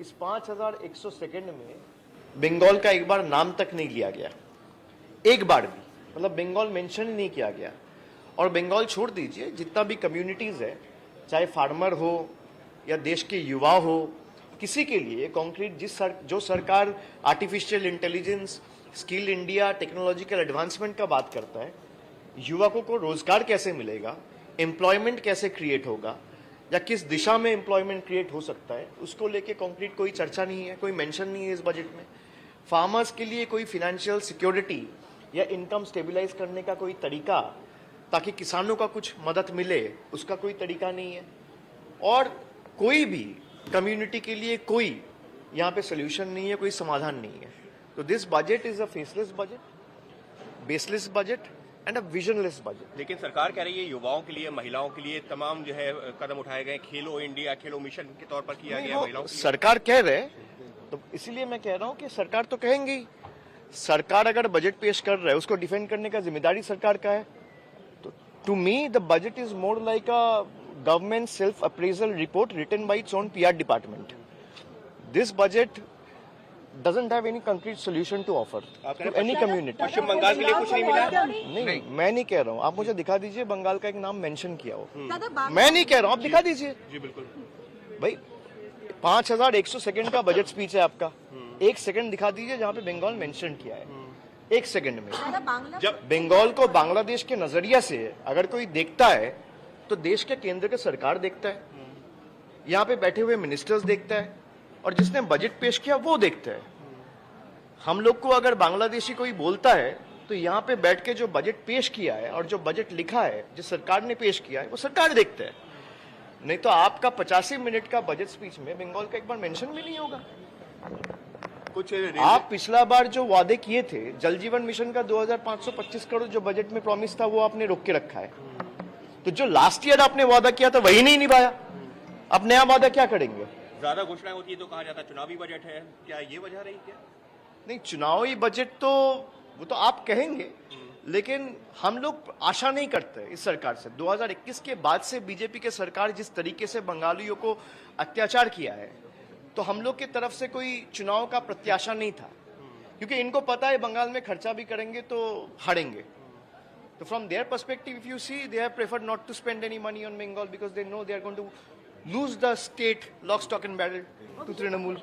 इस 5100 सेकंड में बंगाल का एक बार नाम तक नहीं लिया गया, एक बार भी, मतलब बंगाल मेंशन ही नहीं किया गया। और बंगाल छोड़ दीजिए, जितना भी कम्युनिटीज है, चाहे फार्मर हो या देश के युवा हो, किसी के लिए कॉन्क्रीट जो सरकार artificial intelligence, skill India, technological advancement का बात करता है, युवकों को रोजगार कैसे मिलेगा, एम्प्लॉयमेंट कैसे क्रिएट होगा या किस दिशा में एम्प्लॉयमेंट क्रिएट हो सकता है, उसको लेके कॉन्क्रीट कोई चर्चा नहीं है, कोई मेंशन नहीं है इस बजट में। फार्मर्स के लिए कोई फिनेंशियल सिक्योरिटी या इनकम स्टेबलाइज करने का कोई तरीका, ताकि किसानों का कुछ मदद मिले, उसका कोई तरीका नहीं है। और कोई भी कम्युनिटी के लिए कोई यहाँ पे सोल्यूशन नहीं है, कोई समाधान नहीं है। तो this budget is a faceless budget, baseless budget and a visionless budget. लेकिन सरकार कह रही है युवाओं के लिए, महिलाओं के लिए तमाम जो है कदम उठाए गए, खेलो इंडिया, खेलो मिशन के तौर पर किया गया महिलाओं के लिए। सरकार कह रहे, तो इसीलिए मैं कह रहा हूं कि सरकार तो कहेंगी। सरकार अगर बजट पेश कर रहा है, उसको डिफेंड करने का जिम्मेदारी सरकार का है। तो to me the budget is more like a government self appraisal report written by its own PR department. This budget doesn't have any concrete solution to offer to any community. पश्चिम बंगाल के लिए कुछ नहीं मिला? नहीं, मैं नहीं कह रहा हूँ, आप मुझे दिखा दीजिए बंगाल का एक नाम मेंशन किया हो। मैं नहीं कह रहा हूँ, आप दिखा दीजिए। जी बिल्कुल भाई, 5100 सेकंड का बजट स्पीच है आपका, एक सेकंड दिखा दीजिए जहाँ पे बंगाल मेंशन किया है, एक सेकंड में। जब बंगाल को बांग्लादेश के नजरिया से अगर कोई देखता है, तो देश के केंद्र के सरकार देखता है, यहाँ पे बैठे हुए मिनिस्टर्स देखता है, और जिसने बजट पेश किया वो देखता है। हम लोग को अगर बांग्लादेशी कोई बोलता है, तो यहाँ पे बैठ के जो बजट पेश किया है और जो बजट लिखा है, जो सरकार ने पेश किया है, वो सरकार देखता है। नहीं तो आपका 85 मिनट का बजट स्पीच में बंगाल का एक बार मेंशन भी नहीं होगा। कुछ आप पिछला बार जो वादे किए थे, जल जीवन मिशन का 2525 करोड़ जो बजट में प्रॉमिस था, वो आपने रोक के रखा है। तो जो लास्ट ईयर आपने वादा किया था वही नहीं निभाया, अब नया वादा क्या करेंगे? ज्यादा घोषणाएं होती है तो कहा जाता है चुनावी बजट है, क्या ये वजह रही क्या? नहीं, चुनावी बजट तो वो तो आप कहेंगे, लेकिन हम लोग आशा नहीं करते इस सरकार से। 2021 के बाद से बीजेपी के सरकार जिस तरीके से बंगालियों को अत्याचार किया है, तो हम लोग की तरफ से कोई चुनाव का प्रत्याशा नहीं था, क्योंकि इनको पता है बंगाल में खर्चा भी करेंगे तो हारेंगे। तो from their perspective, if you see, they have preferred not to spend any money on Bengal because they know they are going to lose the state lock, stock and barrel to Trinamool.